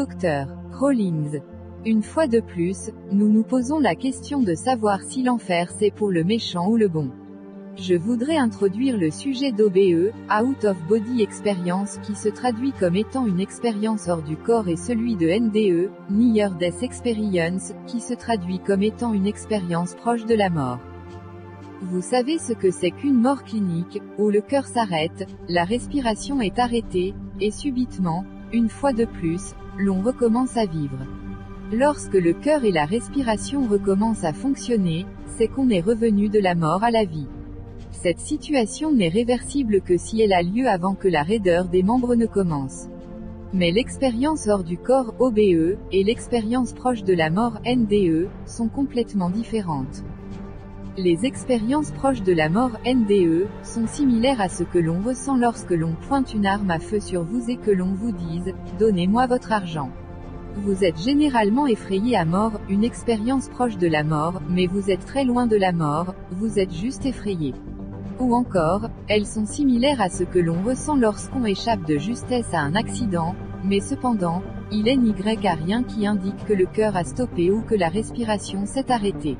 docteur Rawlings. Une fois de plus, nous nous posons la question de savoir si l'enfer c'est pour le méchant ou le bon. Je voudrais introduire le sujet d'OBE, Out of Body Experience, qui se traduit comme étant une expérience hors du corps, et celui de NDE, Near Death Experience, qui se traduit comme étant une expérience proche de la mort. Vous savez ce que c'est qu'une mort clinique, où le cœur s'arrête, la respiration est arrêtée, et subitement, une fois de plus, l'on recommence à vivre. Lorsque le cœur et la respiration recommencent à fonctionner, c'est qu'on est revenu de la mort à la vie. Cette situation n'est réversible que si elle a lieu avant que la raideur des membres ne commence. Mais l'expérience hors du corps, OBE, et l'expérience proche de la mort, NDE, sont complètement différentes. Les expériences proches de la mort, NDE, sont similaires à ce que l'on ressent lorsque l'on pointe une arme à feu sur vous et que l'on vous dise « Donnez-moi votre argent ». Vous êtes généralement effrayé à mort, une expérience proche de la mort, mais vous êtes très loin de la mort, vous êtes juste effrayé. Ou encore, elles sont similaires à ce que l'on ressent lorsqu'on échappe de justesse à un accident, mais cependant, il n'y a rien qui indique que le cœur a stoppé ou que la respiration s'est arrêtée.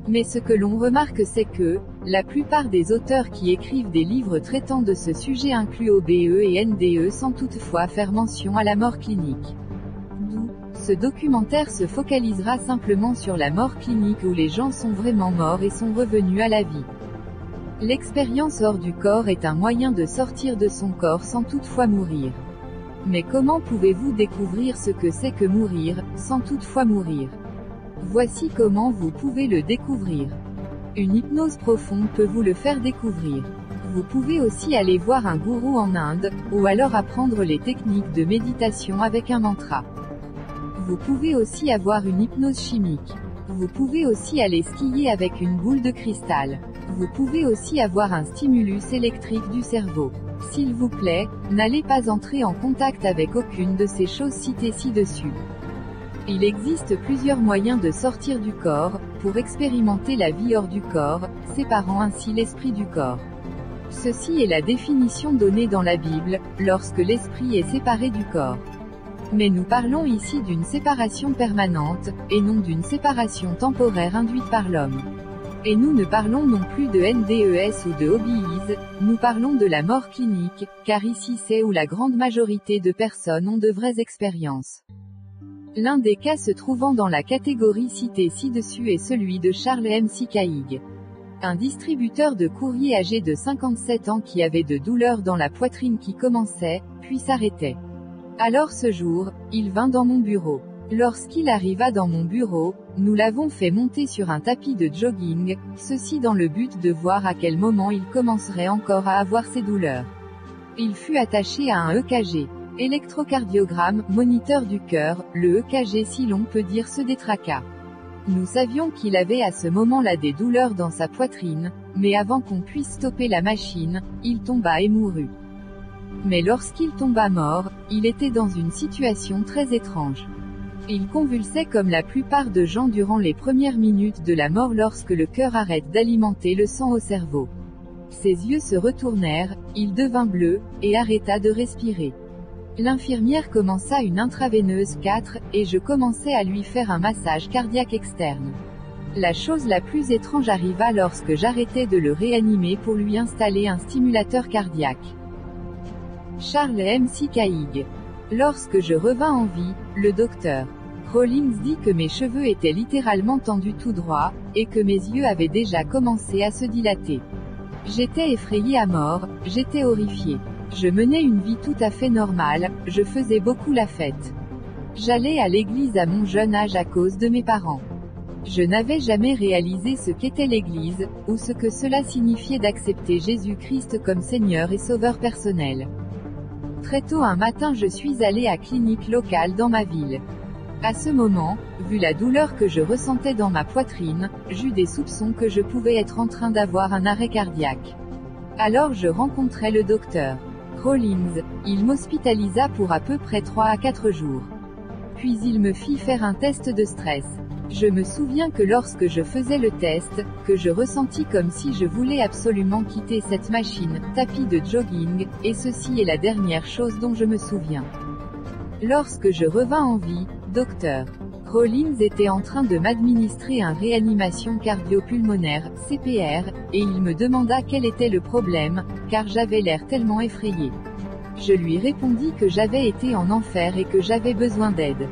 Mais ce que l'on remarque c'est que, la plupart des auteurs qui écrivent des livres traitant de ce sujet incluent OBE et NDE sans toutefois faire mention à la mort clinique. D'où, ce documentaire se focalisera simplement sur la mort clinique où les gens sont vraiment morts et sont revenus à la vie. L'expérience hors du corps est un moyen de sortir de son corps sans toutefois mourir. Mais comment pouvez-vous découvrir ce que c'est que mourir, sans toutefois mourir? Voici comment vous pouvez le découvrir. Une hypnose profonde peut vous le faire découvrir. Vous pouvez aussi aller voir un gourou en Inde, ou alors apprendre les techniques de méditation avec un mantra. Vous pouvez aussi avoir une hypnose chimique. Vous pouvez aussi aller skier avec une boule de cristal. Vous pouvez aussi avoir un stimulus électrique du cerveau. S'il vous plaît, n'allez pas entrer en contact avec aucune de ces choses citées ci-dessus. Il existe plusieurs moyens de sortir du corps, pour expérimenter la vie hors du corps, séparant ainsi l'esprit du corps. Ceci est la définition donnée dans la Bible, lorsque l'esprit est séparé du corps. Mais nous parlons ici d'une séparation permanente, et non d'une séparation temporaire induite par l'homme. Et nous ne parlons non plus de NDES ou de OBEs, nous parlons de la mort clinique, car ici c'est où la grande majorité de personnes ont de vraies expériences. L'un des cas se trouvant dans la catégorie citée ci-dessus est celui de Charles McCaig. Un distributeur de courrier âgé de 57 ans qui avait de douleurs dans la poitrine qui commençaient, puis s'arrêtaient. Alors ce jour, il vint dans mon bureau. Lorsqu'il arriva dans mon bureau, nous l'avons fait monter sur un tapis de jogging, ceci dans le but de voir à quel moment il commencerait encore à avoir ses douleurs. Il fut attaché à un EKG. Électrocardiogramme, moniteur du cœur, le EKG si l'on peut dire se détraqua. Nous savions qu'il avait à ce moment-là des douleurs dans sa poitrine, mais avant qu'on puisse stopper la machine, il tomba et mourut. Mais lorsqu'il tomba mort, il était dans une situation très étrange. Il convulsait comme la plupart de gens durant les premières minutes de la mort lorsque le cœur arrête d'alimenter le sang au cerveau. Ses yeux se retournèrent, il devint bleu, et arrêta de respirer. L'infirmière commença une intraveineuse 4, et je commençai à lui faire un massage cardiaque externe. La chose la plus étrange arriva lorsque j'arrêtai de le réanimer pour lui installer un stimulateur cardiaque. Charles McCaig. Lorsque je revins en vie, le docteur Rawlings dit que mes cheveux étaient littéralement tendus tout droit, et que mes yeux avaient déjà commencé à se dilater. J'étais effrayé à mort, j'étais horrifié. Je menais une vie tout à fait normale, je faisais beaucoup la fête. J'allais à l'église à mon jeune âge à cause de mes parents. Je n'avais jamais réalisé ce qu'était l'église, ou ce que cela signifiait d'accepter Jésus-Christ comme Seigneur et Sauveur personnel. Très tôt un matin je suis allé à clinique locale dans ma ville. À ce moment, vu la douleur que je ressentais dans ma poitrine, j'eus des soupçons que je pouvais être en train d'avoir un arrêt cardiaque. Alors je rencontrai le docteur Rawlings, il m'hospitalisa pour à peu près 3 à 4 jours. Puis il me fit faire un test de stress. Je me souviens que lorsque je faisais le test, que je ressentis comme si je voulais absolument quitter cette machine, tapis de jogging, et ceci est la dernière chose dont je me souviens. Lorsque je revins en vie, Dr. Rollins était en train de m'administrer un réanimation cardio-pulmonaire, CPR, et il me demanda quel était le problème, car j'avais l'air tellement effrayé. Je lui répondis que j'avais été en enfer et que j'avais besoin d'aide.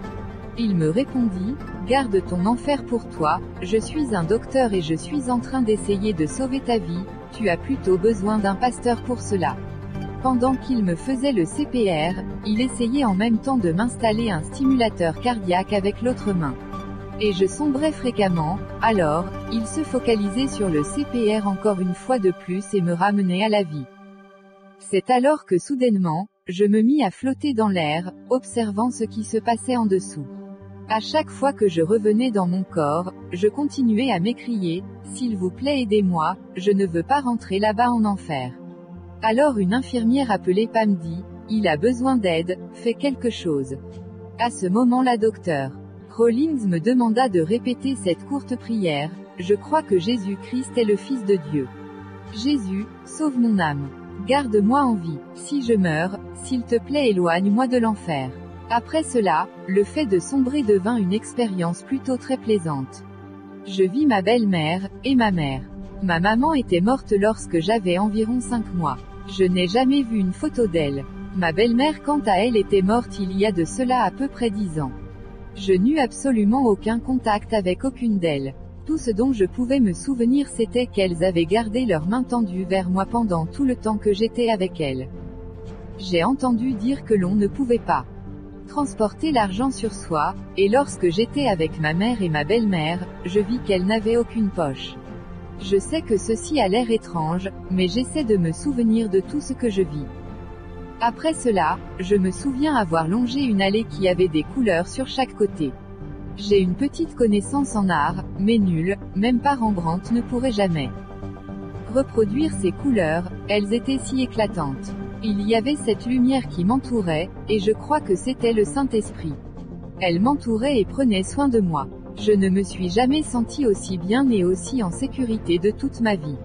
Il me répondit, « Garde ton enfer pour toi, je suis un docteur et je suis en train d'essayer de sauver ta vie, tu as plutôt besoin d'un pasteur pour cela. » Pendant qu'il me faisait le CPR, il essayait en même temps de m'installer un stimulateur cardiaque avec l'autre main. Et je sombrais fréquemment, alors, il se focalisait sur le CPR encore une fois de plus et me ramenait à la vie. C'est alors que soudainement, je me mis à flotter dans l'air, observant ce qui se passait en dessous. À chaque fois que je revenais dans mon corps, je continuais à m'écrier, « S'il vous plaît aidez-moi, je ne veux pas rentrer là-bas en enfer. » Alors une infirmière appelée Pam dit, « Il a besoin d'aide, fais quelque chose. » À ce moment-là Dr. Rollins me demanda de répéter cette courte prière, « Je crois que Jésus-Christ est le Fils de Dieu. Jésus, sauve mon âme. Garde-moi en vie. Si je meurs, s'il te plaît éloigne-moi de l'enfer. » Après cela, le fait de sombrer devint une expérience plutôt très plaisante. Je vis ma belle-mère, et ma mère. Ma maman était morte lorsque j'avais environ 5 mois. Je n'ai jamais vu une photo d'elle. Ma belle-mère quant à elle était morte il y a de cela à peu près 10 ans. Je n'eus absolument aucun contact avec aucune d'elles. Tout ce dont je pouvais me souvenir c'était qu'elles avaient gardé leurs mains tendues vers moi pendant tout le temps que j'étais avec elles. J'ai entendu dire que l'on ne pouvait pas transporter l'argent sur soi, et lorsque j'étais avec ma mère et ma belle-mère, je vis qu'elles n'avaient aucune poche. Je sais que ceci a l'air étrange, mais j'essaie de me souvenir de tout ce que je vis. Après cela, je me souviens avoir longé une allée qui avait des couleurs sur chaque côté. J'ai une petite connaissance en art, mais nulle, même pas Rembrandt ne pourrait jamais reproduire ces couleurs, elles étaient si éclatantes. Il y avait cette lumière qui m'entourait, et je crois que c'était le Saint-Esprit. Elle m'entourait et prenait soin de moi. Je ne me suis jamais senti aussi bien et aussi en sécurité de toute ma vie.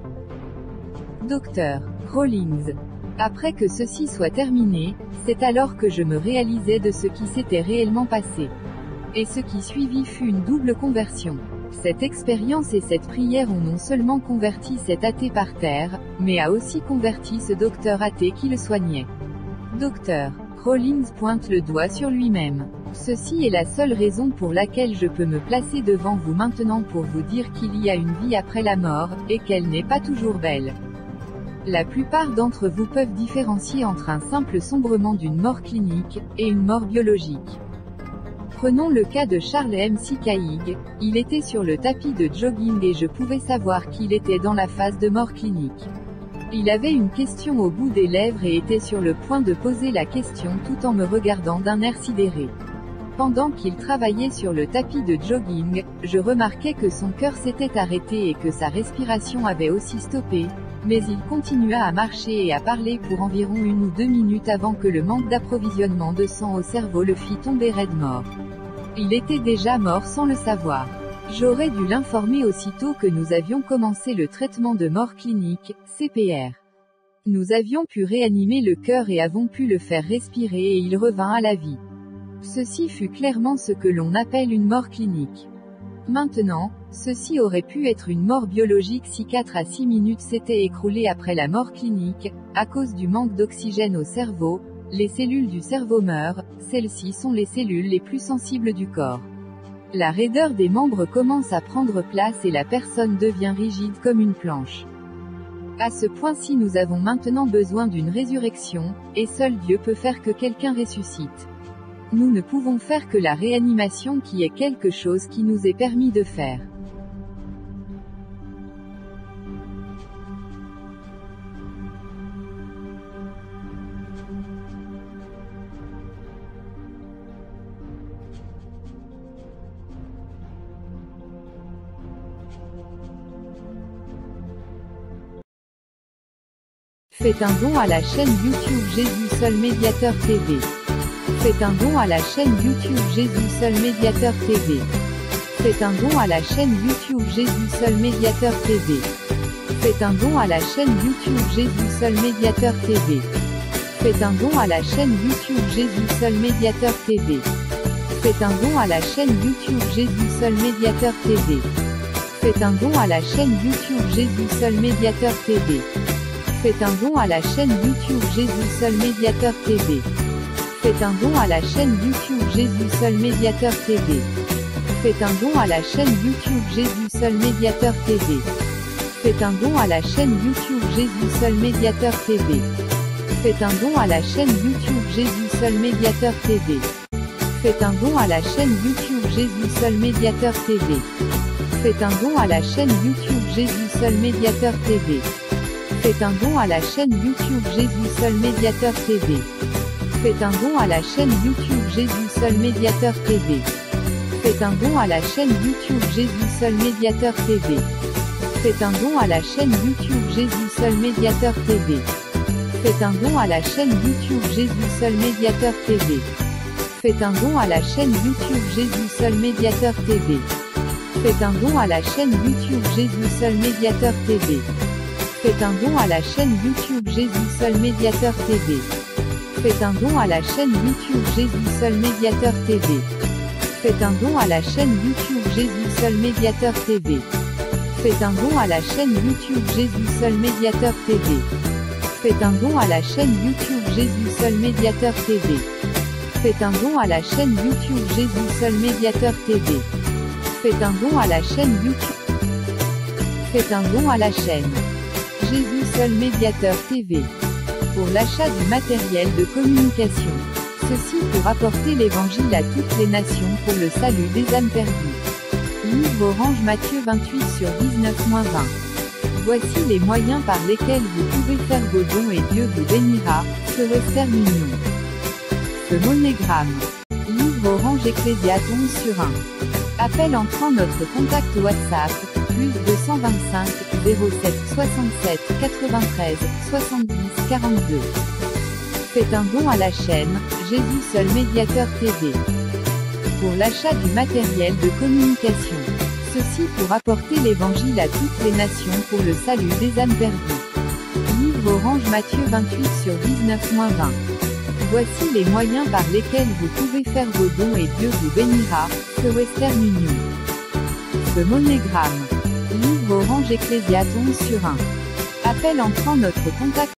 Dr. Rollins. Après que ceci soit terminé, c'est alors que je me réalisais de ce qui s'était réellement passé. Et ce qui suivit fut une double conversion. Cette expérience et cette prière ont non seulement converti cet athée par terre, mais a aussi converti ce docteur athée qui le soignait. Dr. Rollins pointe le doigt sur lui-même. Ceci est la seule raison pour laquelle je peux me placer devant vous maintenant pour vous dire qu'il y a une vie après la mort, et qu'elle n'est pas toujours belle. La plupart d'entre vous peuvent différencier entre un simple sombrement d'une mort clinique, et une mort biologique. Prenons le cas de Charles McCaig, il était sur le tapis de jogging et je pouvais savoir qu'il était dans la phase de mort clinique. Il avait une question au bout des lèvres et était sur le point de poser la question tout en me regardant d'un air sidéré. Pendant qu'il travaillait sur le tapis de jogging, je remarquais que son cœur s'était arrêté et que sa respiration avait aussi stoppé, mais il continua à marcher et à parler pour environ 1 ou 2 minutes avant que le manque d'approvisionnement de sang au cerveau le fit tomber raide mort. Il était déjà mort sans le savoir. J'aurais dû l'informer aussitôt que nous avions commencé le traitement de mort clinique, CPR. Nous avions pu réanimer le cœur et avons pu le faire respirer et il revint à la vie. Ceci fut clairement ce que l'on appelle une mort clinique. Maintenant, ceci aurait pu être une mort biologique si 4 à 6 minutes s'étaient écroulées après la mort clinique, à cause du manque d'oxygène au cerveau. Les cellules du cerveau meurent, celles-ci sont les cellules les plus sensibles du corps. La raideur des membres commence à prendre place et la personne devient rigide comme une planche. À ce point-ci nous avons maintenant besoin d'une résurrection, et seul Dieu peut faire que quelqu'un ressuscite. Nous ne pouvons faire que la réanimation qui est quelque chose qui nous est permis de faire. Faites un don à la chaîne YouTube Jésus Seul Médiateur TV. Faites un don à la chaîne YouTube Jésus Seul Médiateur TV. Faites un don à la chaîne YouTube Jésus Seul Médiateur TV. Faites un don à la chaîne YouTube Jésus Seul Médiateur TV. Faites un don à la chaîne YouTube Jésus Seul Médiateur TV. Faites un don à la chaîne YouTube Jésus Seul Médiateur TV. Faites un don à la chaîne YouTube Jésus Seul Médiateur TV. Faites un don à la chaîne YouTube Jésus Seul Médiateur TV. Faites un don à la chaîne YouTube Jésus Seul Médiateur TV. Faites un don à la chaîne YouTube Jésus Seul Médiateur TV. Faites un don à la chaîne YouTube Jésus Seul Médiateur TV. Faites un don à la chaîne YouTube Jésus Seul Médiateur TV. Faites un don à la chaîne YouTube Jésus Seul Médiateur TV. Faites un don à la chaîne YouTube Jésus Seul Médiateur TV. Faites un don à la chaîne YouTube Jésus Seul Médiateur TV. Faites un don à la chaîne YouTube Jésus Seul Médiateur TV. Faites un don à la chaîne YouTube Jésus Seul Médiateur TV. Faites un don à la chaîne YouTube Jésus Seul Médiateur TV. Faites un don à la chaîne YouTube Jésus Seul Médiateur TV. Faites un don à la chaîne YouTube Jésus Seul Médiateur TV. Faites un don à la chaîne YouTube Jésus Seul Médiateur TV. Faites un don à la chaîne YouTube Jésus Seul Médiateur TV. Faites un don à la chaîne YouTube Jésus Seul Médiateur TV. Faites un don à la chaîne YouTube Jésus Seul Médiateur TV. Faites un don à la chaîne YouTube Jésus Seul Médiateur TV. Faites un don à la chaîne YouTube Jésus Seul Médiateur TV. Faites un don à la chaîne YouTube Jésus Seul Médiateur TV. Faites un don à la chaîne YouTube. Faites un don à la chaîne Jésus Seul Médiateur TV. Pour l'achat du matériel de communication. Ceci pour apporter l'évangile à toutes les nations pour le salut des âmes perdues. Livre Orange Matthieu 28/19-20. Voici les moyens par lesquels vous pouvez faire vos dons et Dieu vous bénira. Ce Western Union. Ce monégramme. Livre Orange Ecclésiaste 11/1. Appel entrant notre contact WhatsApp, plus 225 07 67 93 70 42. Faites un don à la chaîne Jésus Seul Médiateur TV. Pour l'achat du matériel de communication. Ceci pour apporter l'évangile à toutes les nations pour le salut des âmes perdues. Livre Orange Matthieu 28/19-20. Voici les moyens par lesquels vous pouvez faire vos dons et Dieu vous bénira. Ce Western Union. Ce monégramme. Livre Orange Ecclésiaste 11/1. Appel entrant notre contact